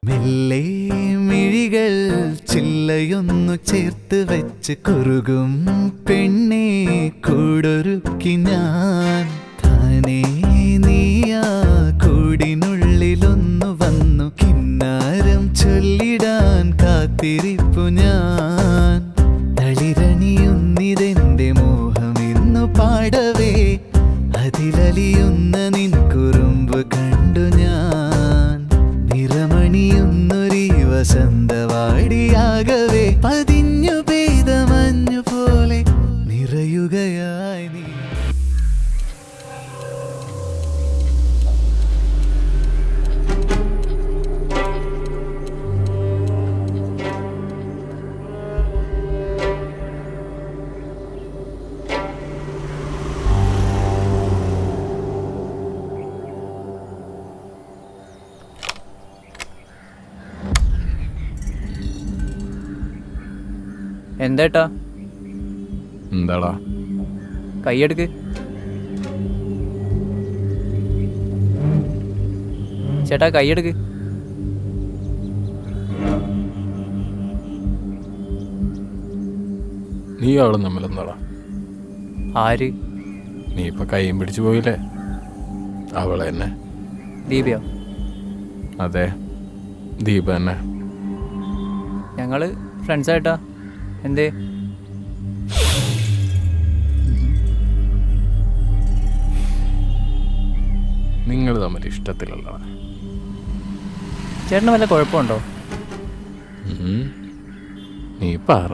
മെല്ലെ മിഴികൾ ചില്ലയൊന്നു ചേർത്ത് വെച്ച് കുറുകും പെണ്ണെ കൂടൊരുക്കി ഞാൻ താനേ നീയാ കൂടിനുള്ളിലൊന്നു വന്നു കിന്നാരം ചൊല്ലിടാൻ കാത്തിരിപ്പു ഞാൻ തളിരണിയുന്നിതെന്റെ മോഹം ഇന്നു പാടവേ അതിലലിയുന്ന നിൻ കുറുമ്പ് കണ്ടു ഞാൻ നിറമണിയുന്നൊരീ വസന്തവാടിയാകവേ പതിഞ്ഞു പെയ്ത മഞ്ഞു പോലെ നിറയുകയായി നീ. എന്തേട്ടാ? എന്താടാ? കൈയെടുക്ക്. ചേട്ടാ കൈയെടുക്ക്. നീ അവളും തമ്മിൽ എന്താടാ? ആര്? നീ ഇപ്പൊ കൈയും പിടിച്ചു പോയില്ലേ? അവളെ തന്നെ. ദീപയോ? അതെ, ദീപ തന്നെ. ഞങ്ങള് ഫ്രണ്ട്സായിട്ടാ. എന്തേ? നിങ്ങൾ തമ്മിൽ ഇഷ്ടത്തിലല്ല. ചേട്ടന് വല്ല കുഴപ്പമുണ്ടോ? നീ പറ.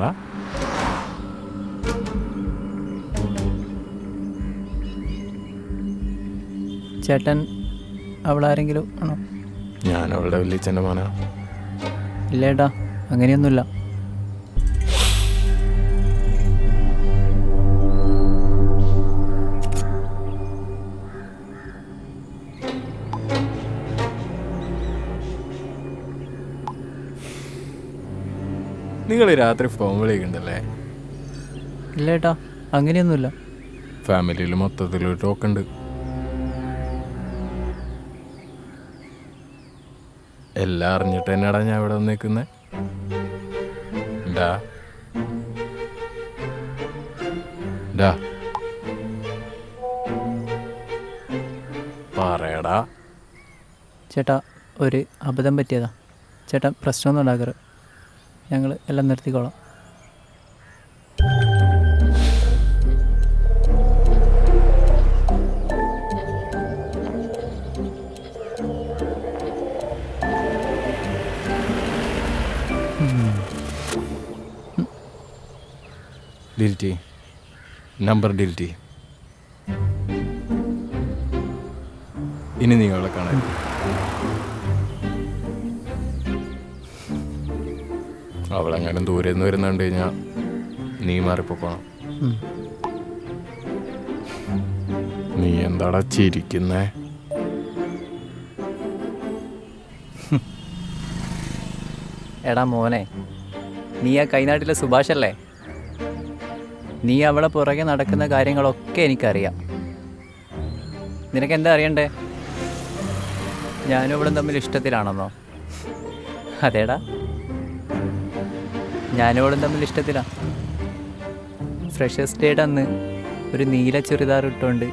ചേട്ടൻ അവളാരെങ്കിലും ആണോ? ഞാൻ അവളുടെ വലിയച്ഛൻ്റെ മോനാ. ഇല്ലേട്ടാ, അങ്ങനെയൊന്നുമില്ല. നിങ്ങൾ രാത്രി ഫോൺ വിളിക്കണ്ടല്ലേ? ഇല്ലേട്ടാ, അങ്ങനെയൊന്നുമില്ല. ഫാമിലിയിൽ മൊത്തത്തിലൊരു ടോക്കുണ്ട്. എല്ലാം അറിഞ്ഞിട്ട് തന്നെയാടാ ഞാൻ ഇവിടെ വന്നേക്കുന്നേ. പറയടാ. ചേട്ടാ, ഒരു അബദ്ധം പറ്റിയതാ. ചേട്ടൻ പ്രശ്നമൊന്നും ഉണ്ടാക്കരുത്. ഞങ്ങൾ എല്ലാം നിർത്തിക്കോളാം. ഡിലിറ്റി നമ്പർ ഡിലിറ്റി. ഇനി നിങ്ങളെ കാണാൻ അവളെങ്ങാനും ദൂരെ നിന്ന് വരുന്നുണ്ട് കഴിഞ്ഞാൽ നീ മാറിപ്പോക്കണം. നീ എന്താടാ ചിരിക്കുന്നേ? എടാ മോനെ, നീ ആ കൈനാട്ടിലെ സുഭാഷല്ലേ? നീ അവളെ പുറകെ നടക്കുന്ന കാര്യങ്ങളൊക്കെ എനിക്കറിയാം. നിനക്കെന്താ അറിയണ്ടേ? ഞാനും അവളും തമ്മിൽ ഇഷ്ടത്തിലാണെന്നോ? അതേടാ, ഞാനും അവളും തമ്മിൽ ഇഷ്ടത്തിലാണ്. ഫ്രഷേഴ്സ് ഡേയുടെ അന്ന് ഒരു നീല ചുരിദാർ ഇട്ടുകൊണ്ട്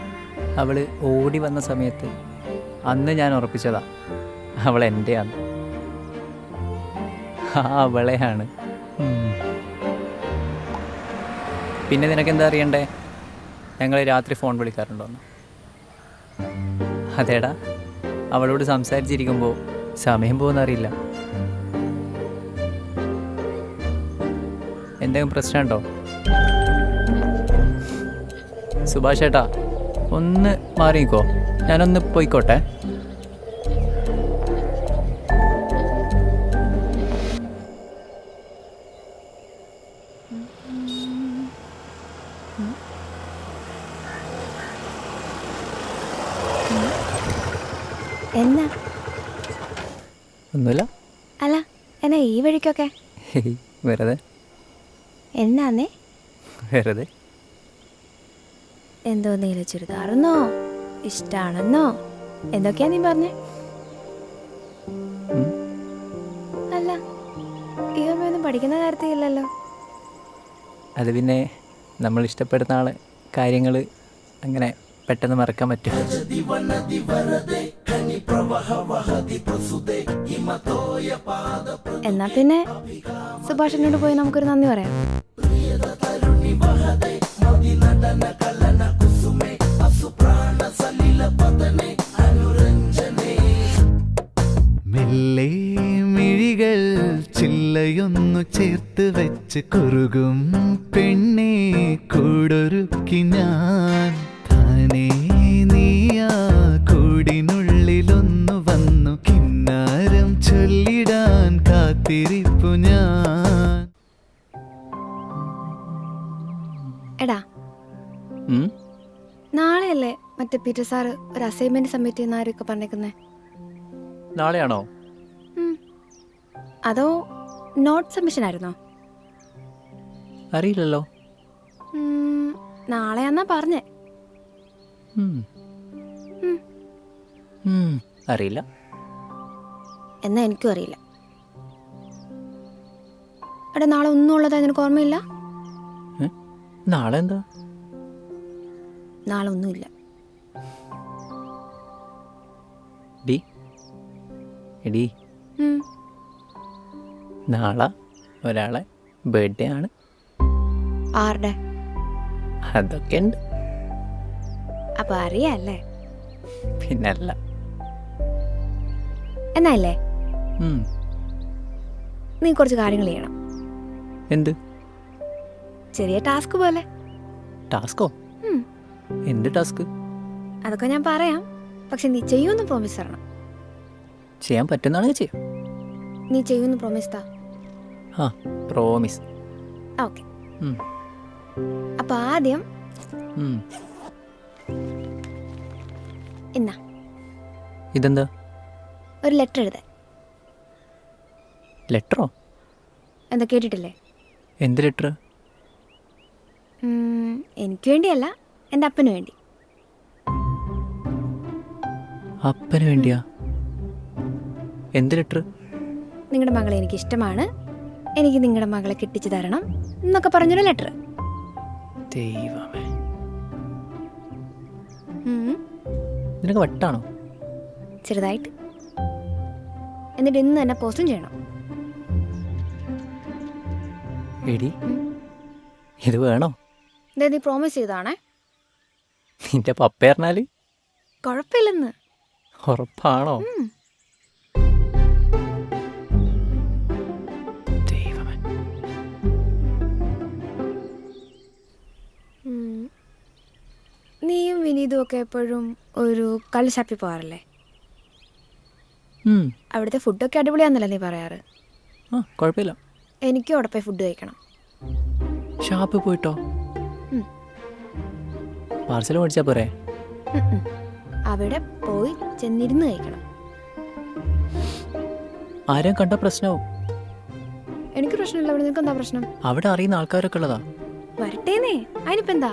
അവൾ ഓടി വന്ന സമയത്ത് അന്ന് ഞാൻ ഉറപ്പിച്ചതാ അവൾ എൻ്റെയാണ്. അവളെയാണ്. പിന്നെ നിനക്കെന്താ അറിയണ്ടേ? ഞങ്ങൾ രാത്രി ഫോൺ വിളിക്കാറുണ്ടോന്ന്? അതേടാ, അവളോട് സംസാരിച്ചിരിക്കുമ്പോൾ സമയം പോകുന്നറിയില്ല. എന്തെങ്കിലും പ്രശ്നമുണ്ടോ? സുഭാഷ് ഏട്ടാ, ഒന്ന് മാറിക്കോ, ഞാനൊന്ന് പോയിക്കോട്ടെ. എന്നാ? ഒന്നുമില്ല. അല്ല, എന്നാ ഈ വഴിക്കൊക്കെ? വെറുതെ. എന്നാന്നേ? വെറുതെ. എന്തോ നീല ചുരിദാറെന്നോ ഇഷ്ടാണെന്നോ എന്തൊക്കെയാ നീ പറഞ്ഞേ? പഠിക്കുന്ന കാര്യത്തിൽ ഇല്ലല്ലോ. അത് പിന്നെ നമ്മൾ ഇഷ്ടപ്പെടുന്ന ആളെ കാര്യങ്ങൾ അങ്ങനെ പെട്ടെന്ന് മറക്കാൻ പറ്റും. എന്നാ പിന്നെ സുഭാഷിനോട് പോയി നമുക്കൊരു നന്ദി പറയാം. മെല്ലെ മിഴികൾ ചില്ലയൊന്നു ചേർത്ത് വെച്ച് കുറുകും പെണ്ണെ കൂടൊരുക്കി ഞാൻ താനേ നീയാ കൂടിനുള്ളിലൊന്നു വന്നു കിന്നാരം ചൊല്ലിടാൻ കാത്തിരിപ്പു ഞാൻ. എടാ, ഉം? നാളെയല്ലേ മറ്റേ പീറ്റർ സാറ് ഒരു അസൈൻമെന്റ് സബ്മിറ്റ് ചെയ്യുന്ന ആരൊക്കെ പറഞ്ഞേക്കുന്നേ? നാളെയാണോ? അതോ നോട്ട് സബ്മിഷൻ ആയിരുന്നോ? അറിയില്ലല്ലോ. നാളെയാന്നാ പറഞ്ഞേ. ഉം. അറിയില്ല. എന്നാ എനിക്കും അറിയില്ല. എടാ, നാളെ ഒന്നും ഉള്ളതായി നിനക്ക് ഓർമ്മയില്ല? നാളെ എന്താ? നാളെ ഒന്നുമില്ല. എടി, നാളെ ഒരാളെ ബർത്ത്ഡേ ആണ്. ആരുടെ? അതൊക്കെ ഉണ്ട്. അപ്പൊ അറിയാല്ലേ? പിന്നല്ല. എന്നല്ലേ നീ കുറച്ച് കാര്യങ്ങൾ ചെയ്യണം. എന്ത്? ചെറിയ ടാസ്ക് പോലെ. ടാസ്കോ? എന്ത് ടാസ്ക്? അതൊക്കെ ഞാൻ പറയാം, പക്ഷെ നീ ചെയ്യുമെന്ന് പ്രോമിസ് തരണം. ചെയ്യാൻ പറ്റുന്നതാണെങ്കിൽ ചെയ്യാം. നീ ചെയ്യുമെന്ന് പ്രോമിസ് താ. ആ, പ്രോമിസ്. ഓക്കെ. അപ്പൊ ആദ്യം എന്നാ ഇതെന്താ? ഒരു ലെറ്റർ എഴുതാൻ. ലെറ്ററോ? എന്താ, കേട്ടിട്ടില്ലേ? എന്ത് ലെറ്റർ? എനിക്ക് വേണ്ടിയല്ല, എൻ്റെ അപ്പന് വേണ്ടി. അപ്പന് വേണ്ടിയാ? എന്ത് ലെറ്റർ? നിങ്ങളുടെ മകളെ എനിക്ക് ഇഷ്ടമാണ്, എനിക്ക് നിങ്ങളുടെ മകളെ കെട്ടിച്ചു തരണം എന്നൊക്കെ പറഞ്ഞൊരു ലെറ്റർ. ദൈവമേ, നിനക്ക് വട്ടാണോ? ചെറുതായിട്ട്. എന്നിട്ട് ഇന്ന് തന്നെ പോസ്റ്റും ചെയ്യണം. എടി, ഇത് വേണോ? ഇതേ നീ പ്രോമിസ് ചെയ്താണേ. നിന്റെ പപ്പ പറഞ്ഞാല് കുഴപ്പമില്ലെന്ന്. ഉറപ്പാണോ? ദൈവമേ. നീയും വിനീതും ഒക്കെ എപ്പോഴും ഒരു കള്ള് ഷാപ്പിൽ പോകാറില്ലേ? അവിടുത്തെ ഫുഡൊക്കെ അടിപൊളിയാന്നല്ലേ നീ പറയാറ്? ആ, കുഴപ്പമില്ല. എനിക്കും അവിടെ പോയി ഫുഡ് കഴിക്കണം. ഷാപ്പിൽ പോയിട്ടോ? പാർസൽ മേടിച്ചാ പോരെ? അവിടെ പോയി ചെന്നിരുന്ന് കഴിക്കണം. ആരെയും കണ്ട പ്രശ്നവും? എനിക്ക് പ്രശ്നമില്ല. അവിടെ നിനക്ക് എന്താ പ്രശ്നം? അവിടെ അറിയുന്ന ആൾക്കാരൊക്കെ ഉള്ളതാ. വരട്ടേന്നേ, അതിനിപ്പോ എന്താ?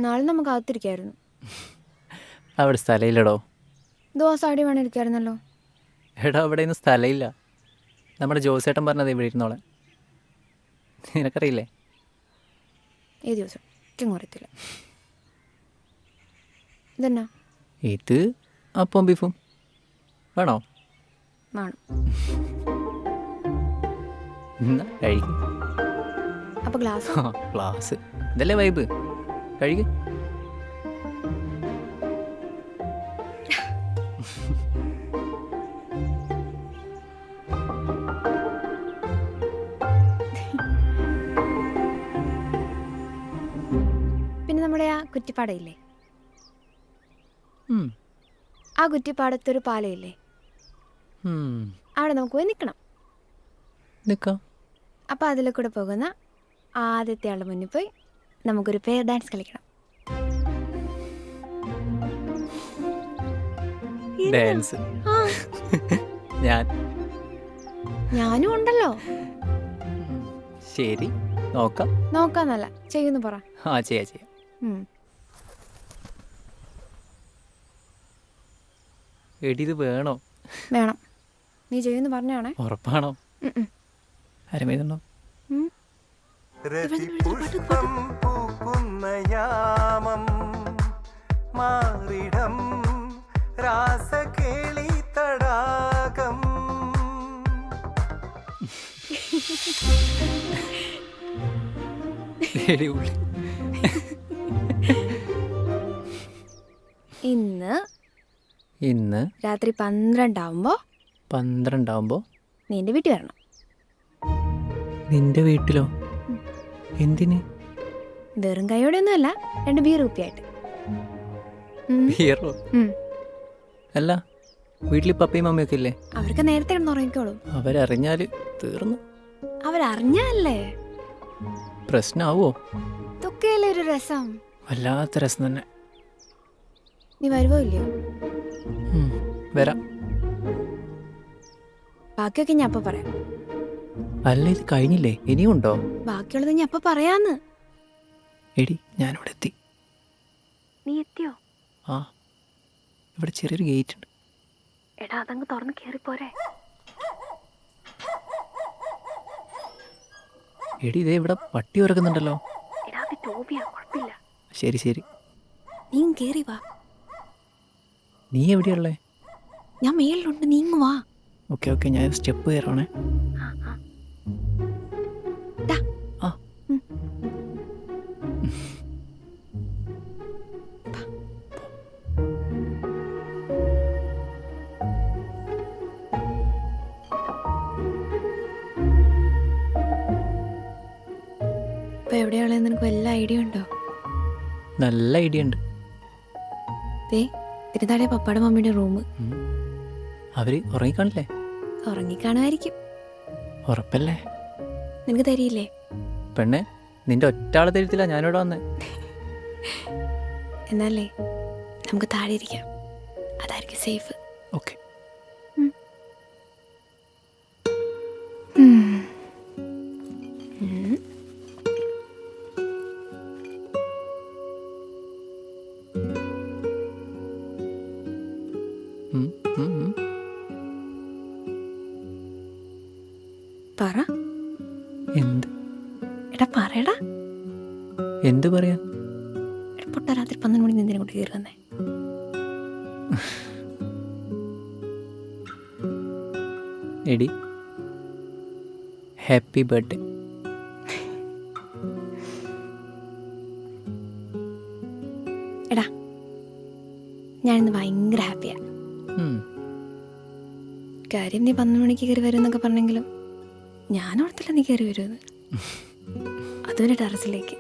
നാളെ നമുക്ക് അകത്തിരിക്കായിരുന്നു. അവിടെ സ്ഥലമില്ലടോ. ദോശ അടി വേണം ഇരിക്കായിരുന്നല്ലോ. എടാ, അവിടെ ഒന്നും സ്ഥലമില്ല. നമ്മുടെ ജോസേട്ടൻ പറഞ്ഞത് ഇവിടെ ഇരുന്നോളെ. നിനക്കറിയില്ലേ? ഏത് ദിവസം എനിക്കും അറിയത്തില്ല. ഇതെന്നാ? ഇത് അപ്പം ബീഫും. വേണോ? വേണം. കഴിക്കും. അപ്പൊ ഗ്ലാസ്? ഗ്ലാസ് ഇതല്ലേ വൈബ്. കഴിക്ക്. പിന്നെ നമ്മുടെ ആ കുറ്റിപ്പാടയില്ലേ, ആ കുറ്റിപ്പാടത്തൊരു പാലയില്ലേ, അവിടെ നമുക്ക് പോയി നിൽക്കണം. അപ്പം അതിലെ കൂടെ പോകുന്ന ആദ്യത്തെ ആളുടെ മുന്നിൽ പോയി നമുക്കൊരു പെയർ ഡാൻസ് കളിക്കണം. ഡാൻസ്? ഞാനും ഉണ്ടല്ലോ. ശരി, നോക്കാം. നോക്കാന്നല്ല, ചെയ്യുന്നു പറ. ആ ചെയ്യാം. ഉം. എടി ഇത് വേണോ? വേണം. നീ ചെയ്യുന്നു പറഞ്ഞാണേ. ഉറപ്പാണോ? അരമേതുണ്ടോ? രതിപുഷ്പം പൂക്കുന്ന യാമം മാറിടം രാസകേളി തടാകം. എടി ഉള്ളി. ഇന്ന് രാത്രി 12 ആവുമ്പോ 12 നീ എൻ്റെ വീട്ടിൽ വരണം. നിന്റെ വീട്ടിലോ? എന്തിന്? വെറും കൈയോടെയൊന്നും അല്ല, 2 ബീർ കുപ്പിയായിട്ട്. ബിയറോ? അല്ല, വീട്ടിൽ പപ്പയും മമ്മിയൊക്കെ ഇല്ലേ? അവർക്ക് നേരത്തെ കിടന്നുറങ്ങിക്കോളും. അവരറിഞ്ഞാല് തീർന്നു. അവരറിഞ്ഞല്ലേ പ്രശ്നാവോ? ഇതൊക്കെയല്ലേ ഒരു രസം. വല്ലാത്ത രസം തന്നെ. നീ വരുവോ ഇല്ലയോ? വരാം. ബാക്കിയൊക്കെ ഞാൻ അപ്പൊ പറയാം. അല്ല, ഇത് കഴിഞ്ഞില്ലേ? ഇനിയും ഉണ്ടോ? ബാക്കിയുള്ളത് ഞാൻ അപ്പൊ പറയാന്ന്. എടി ഞാനിവിടെ എത്തി. നീ എത്തിയോ? ആ, ഇവിടെ ചെറിയൊരു ഗേറ്റ് ഉണ്ട്. എടാ, അതങ്ങ് തുറന്ന് കേറിപ്പോരെ. എടി ഇതേ ഇവിടെ പട്ടി ഉറക്കുന്നുണ്ടല്ലോ. എടാ, അത് ടോബിയാ, കുഴപ്പമില്ല. ശരി. നീ കേറി വാ. നീ എവിടെയുള്ളേ? ഞാൻ മേളിലുണ്ട്, നീങ്ങ് വാ. ഓക്കെ, ഞാൻ സ്റ്റെപ്പ് കയറാണേ. ആ ഇപ്പൊ എവിടെയുള്ളത് നിനക്ക് വല്ല ഐഡിയ ഉണ്ടോ? നല്ല ഐഡിയ ഉണ്ട്. തിരുതാഴെ പപ്പാടെ മമ്മിയുടെ റൂം. അവര് ഉറങ്ങിക്കാണില്ലേ? ഉറങ്ങിക്കാണുമായിരിക്കും. ഉറപ്പല്ലേ? നിനക്ക് തരിയില്ലേ? പെണ്ണെ, നിന്റെ ഒറ്റാളെ തരത്തില്ല ഞാനിവിടെ വന്നേ. എന്നല്ലേ നമുക്ക് താഴെ ഇരിക്കാം, അതായിരിക്കും സേഫ്. ഓക്കെ. പറ. എന്ത്? എടാ പറയടാ. എന്ത് പറയാ? പൊട്ട രാത്രി 12 മണി നിന്തിനെ കൊണ്ട് കയറി വന്നേ. എടി ഹാപ്പി ബർത്ത്ഡേ. എടാ, ഞാനിന്ന് ഭയങ്കര ഹാപ്പിയാ. കാര്യം നീ 12 മണിക്ക് കയറി വരും എന്നൊക്കെ പറഞ്ഞെങ്കിലും ഞാൻ ഓർത്തില്ല നീ കയറി വരുമെന്ന്. അതുപോലെ ടെറസിലേക്ക്.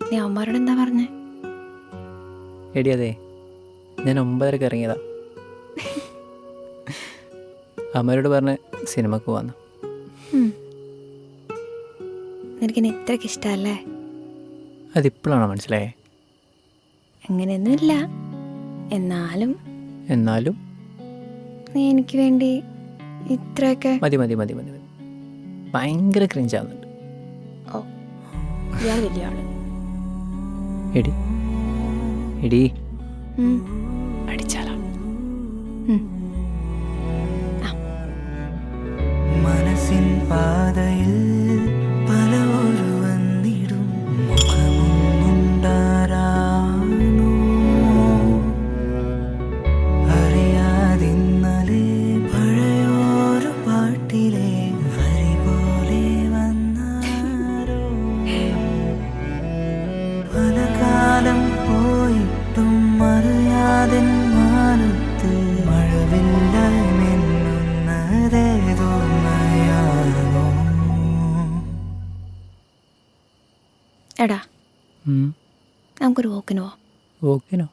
നീ അമ്മമാരോട് എന്താ പറഞ്ഞേ? എടി അതെ, ഞാൻ 9:30 ഇറങ്ങിയതാ. അമ്മയോട് പറഞ്ഞ സിനിമക്ക് പോവാന്ന്. നിനക്കെന്നെ ഇത്രയ്ക്ക് ഇഷ്ടമല്ലേ? അതിപ്പോഴാണോ മനസ്സിലായേ? അങ്ങനെയൊന്നുമില്ല. എന്നാലും നീ എനിക്ക് വേണ്ടി ഇത്രയൊക്കെ. മതി. ഭയങ്കര ക്രിഞ്ചാവുന്നുണ്ട്. ഓ, ഇയാൾ വലിയ ആള്. എടി അടിച്ചാലോ? മനസ്സിൻ പാതയിൽ പലവരു വന്നിടും മുഖമുണ്ടാരാനോ അറിയാതിന്നലെ പഴയൊരു പാട്ടിലെ വരി പോലെ വന്നാരോ. പല കാലം പോയിട്ടും അറിയാതെ മാനത്ത് മഴവില്ലായി മിന്നുന്നതേതോ മയാനോ. എടാ, നമുക്കൊരു വോക്കിന് പോവാം. ഓക്കെനോ?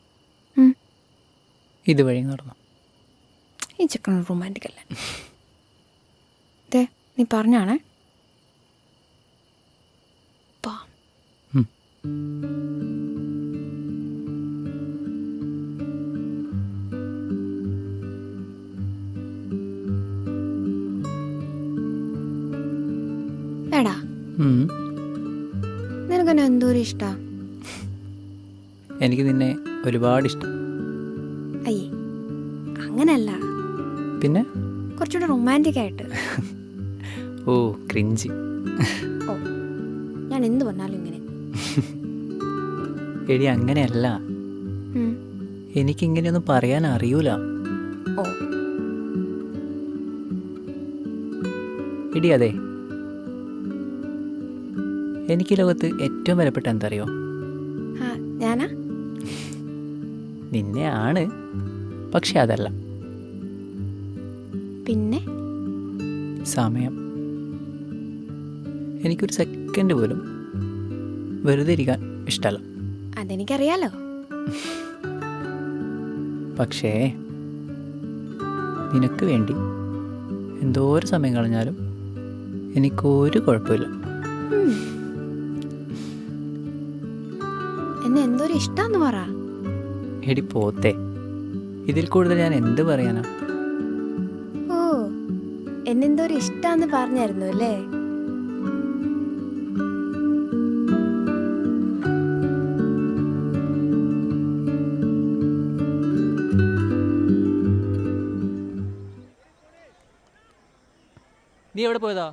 ഇതുവഴി നടന്നു. ഈ ചിക്കൻ റൊമാൻറ്റിക് അല്ലേ? നീ പറഞ്ഞാണേ. എടാ ഉം. നിനക്കെന്നെ എന്തോരം ഇഷ്ടാ. എനിക്ക് നിന്നെ ഒരുപാട് ഇഷ്ടം. അയ്യേ അങ്ങനല്ല, പിന്നെ കുറച്ചുകൂടെ റൊമാൻറ്റിക് ആയിട്ട്. ഓ ക്രിഞ്ചി. ഓ ഞാൻ എന്ത് പറഞ്ഞാലും ഇങ്ങനെ. എടി അങ്ങനെയല്ല, ഉം. എനിക്കിങ്ങനെയൊന്നും പറയാൻ അറിയൂല. ഓ എടി അതെ, എനിക്ക് ഈ ലോകത്ത് ഏറ്റവും വിലപ്പെട്ട എന്തറിയോ? ആ ഞാനാ? നിന്നെയാണ്, പക്ഷെ അതല്ല. പിന്നെ സമയം. എനിക്കൊരു സെക്കൻഡ് പോലും വെറുതെ ഇരിക്കാൻ ഇഷ്ടമല്ല. അതെനിക്കറിയാലോ. പക്ഷേ നിനക്ക് വേണ്ടി എന്തോരം സമയം കളഞ്ഞാലും എനിക്കൊരു കുഴപ്പമില്ല. ഉം. എന്നെ എന്തോരം ഇഷ്ടാന്ന് പറ. എടി പോത്തെ, ഇതിൽ കൂടുതൽ ഞാൻ എന്ത് പറയാനാ? ഓ എന്നെന്തോരം ഇഷ്ടാന്ന് പറഞ്ഞായിരുന്നു അല്ലേ? നീ എവിടെ പോയതാ?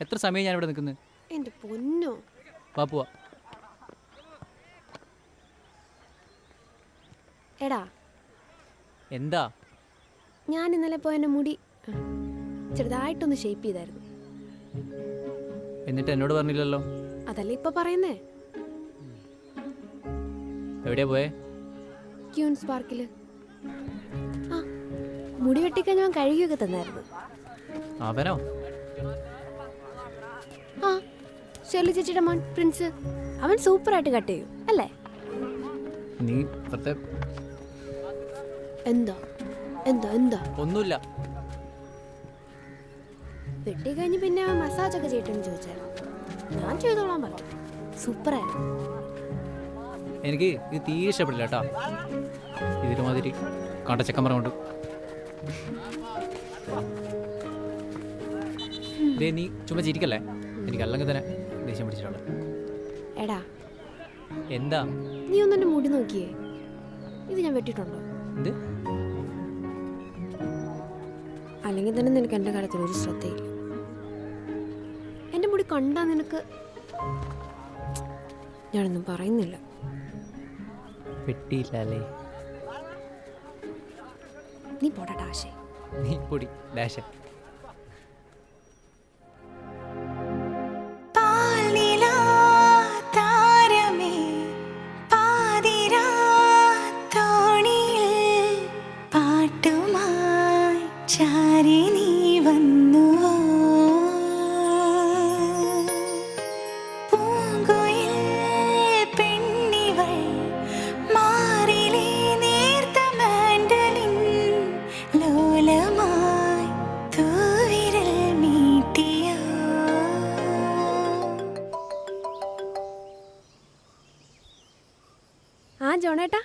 എത്ര സമയം ഞാൻ ഇവിടെ നിൽക്കുന്നത്? എന്റെ പൊന്നോ. വാ പോവാ. എടാ എന്താ? ഞാൻ ഇന്നലെ പോയ എൻ്റെ മുടി ചെറുതായിട്ടൊന്ന് ഷേപ്പ് ചെയ്തായിരുന്നു. എന്നിട്ട് എന്നോട് പറഞ്ഞില്ലല്ലോ. അതല്ലേ ഇപ്പൊ പറയുന്നേ. എവിടെയാ പോയേ? ക്യൂൻസ് പാർക്കില്. ആ മുടി വെട്ടിക്കാൻ ഞാൻ കഴുകിയൊക്കെ തന്നായിരുന്നു. അവനോ? ആ ഷെർലി ചേച്ചിയുടെ മോൻ പ്രിൻസ്. അവൻ സൂപ്പറായിട്ട് കട്ട് ചെയ്യും അല്ലേ? നീ ഇപ്പത്തെ എന്താ എന്താ എന്താ? ഒന്നുമില്ല. വെട്ടി കഴിഞ്ഞ് പിന്നെ അവൻ മസാജ് ഒക്കെ ചെയ്തിട്ടെന്ന് ചോദിച്ചായിരുന്നു. ഞാൻ ചെയ്തോളാൻ പറഞ്ഞു. സൂപ്പറായിരുന്നു. എനിക്ക് ഇത് തീരെ ഇഷ്ടപ്പെടില്ല കേട്ടാ. ഇതിനുമാതിരി കണ്ടച്ചക്കമ്പറ കൊണ്ട്. ദേ നീ ചുമ്മാ ചിരിക്കല്ലേ, എനിക്ക് അല്ലെങ്കിൽ തന്നെ ദേഷ്യം പിടിച്ചിട്ടുണ്ട്. എടാ എന്താ? നീ ഒന്ന് എൻ്റെ മുടി നോക്കിയേ. ഇത് ഞാൻ വെട്ടിട്ടുണ്ടോ? എന്ത്? അല്ലെങ്കിൽ തന്നെ നിനക്ക് എൻ്റെ കാര്യത്തിൽ ഒരു ശ്രദ്ധയില്ല. എൻ്റെ മുടി കണ്ടാ നിനക്ക്. ഞാനൊന്നും പറയുന്നില്ല. വെട്ടിയില്ല അല്ലേ? നീ പോടാ ആശേ. നീ പൊടി ഡാഷ. ആ ജോണേട്ടാ.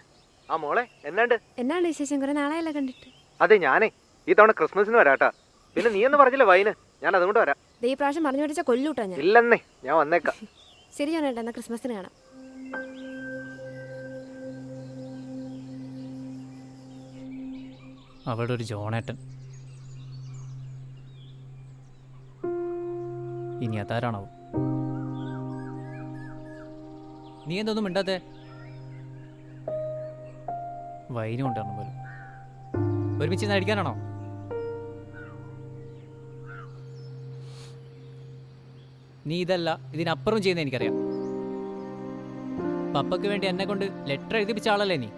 ആ മോളെ എന്നാണ്ട്? എന്നാണ് വിശേഷം? കുറെ നാളായല്ലോ കണ്ടിട്ട്. അതെ ഞാനേ ഈ തവണ ക്രിസ്മസിന് വരാട്ടാ. പിന്നെ നീ എന്ന് പറഞ്ഞില്ല വൈന്, ഞാൻ അതുകൊണ്ട് വരാം. ഈ പ്രാവശ്യം പറഞ്ഞു പഠിച്ച കൊല്ലൂട്ടാ ഞാൻ. ഇല്ലെന്നേ, ഞാൻ വന്നേക്കാം. ശരി ജോണേട്ടാ, എന്നാ ക്രിസ്മസിന് കാണാം. അവിടെ ഒരു ജോണേട്ടൻ. ഇനി അതാരാണാവും? നീ എന്തൊന്നും മിണ്ടാത്തെ? വൈനും ഉണ്ടായിരുന്നു പോലും. ഒരുമിച്ച് നടിക്കാനാണോ? നീ ഇതല്ല ഇതിനപ്പുറം ചെയ്യുന്ന എനിക്കറിയാം. പപ്പയ്ക്ക് വേണ്ടി എന്നെ കൊണ്ട് ലെറ്റർ എഴുതിപ്പിച്ച ആളല്ലേ നീ?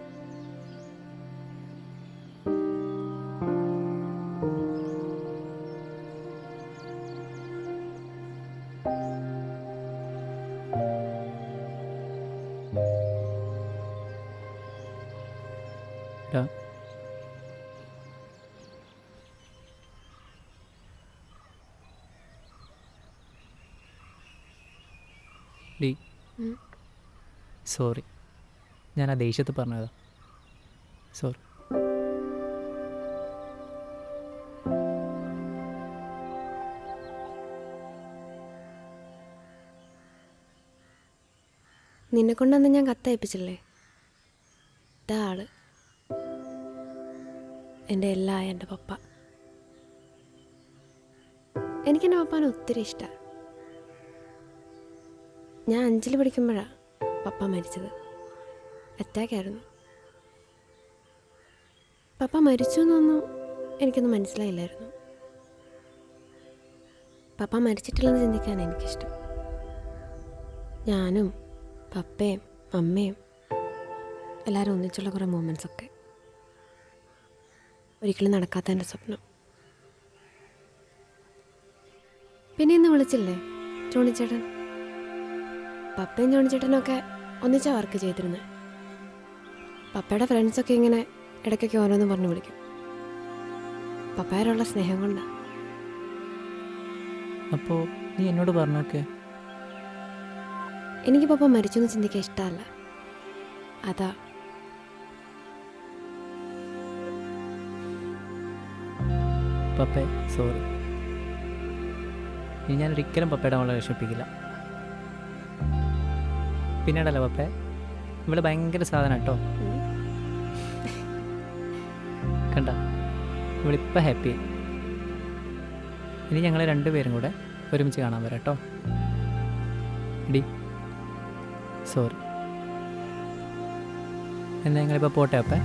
സോറി, ഞാൻ ആ ദേഷ്യത്തിൽ പറഞ്ഞതാ. സോറി. നിന്നെ കൊണ്ടന്ന് ഞാൻ കത്തയപ്പിച്ചില്ലേ, ഇതാ ആള്. എൻ്റെ എല്ലാം എൻ്റെ പപ്പ. എനിക്കെൻ്റെ പപ്പാനെ ഒത്തിരി ഇഷ്ടമാണ്. ഞാൻ 5ൽ പഠിക്കുമ്പോഴാണ് പപ്പ മരിച്ചത്. അറ്റാക്കായിരുന്നു. പപ്പ മരിച്ചു എന്നൊന്നും എനിക്കൊന്നും മനസ്സിലായില്ലായിരുന്നു. പപ്പ മരിച്ചിട്ടില്ലെന്ന് ചിന്തിക്കാൻ എനിക്കിഷ്ടം. ഞാനും പപ്പയും അമ്മയും എല്ലാവരും ഒന്നിച്ചുള്ള കുറേ മൊമെൻറ്റ്സൊക്കെ. ഒരിക്കലും നടക്കാത്ത എൻ്റെ സ്വപ്നം. പിന്നെ ഇന്ന് വിളിച്ചില്ലേ ജോണിച്ചേട്ടൻ? പപ്പയും ജോണിച്ചേട്ടനൊക്കെ ഒന്നിച്ചാണ് വർക്ക് ചെയ്തിരുന്നത്. പപ്പയുടെ ഫ്രണ്ട്സൊക്കെ ഇങ്ങനെ ഇടയ്ക്കൊക്കെ ഓരോന്നും പറഞ്ഞു വിളിക്കും. പപ്പയോടുള്ള സ്നേഹം കൊണ്ടാണ്. അപ്പോൾ നീ എന്നോട് പറഞ്ഞോക്കെ. എനിക്ക് പപ്പ മരിച്ചെന്ന് ചിന്തിക്കാൻ ഇഷ്ടമല്ല. അതാ. പപ്പേ സോറി. ഇനി ഞാൻ ഒരിക്കലും പപ്പയുടെ മോളെ വിഷമിപ്പിക്കില്ല. പിന്നീടല്ലോ പപ്പേ, ഇവിടെ ഭയങ്കര സാധനം കേട്ടോ. കണ്ട, ഇവളിപ്പോൾ ഹാപ്പിയായി. ഇനി ഞങ്ങൾ രണ്ടുപേരും കൂടെ ഒരുമിച്ച് കാണാൻ വരാം കേട്ടോ. D sorry. എന്നാൽ ഞങ്ങളിപ്പോൾ പോട്ടെ അപ്പേ.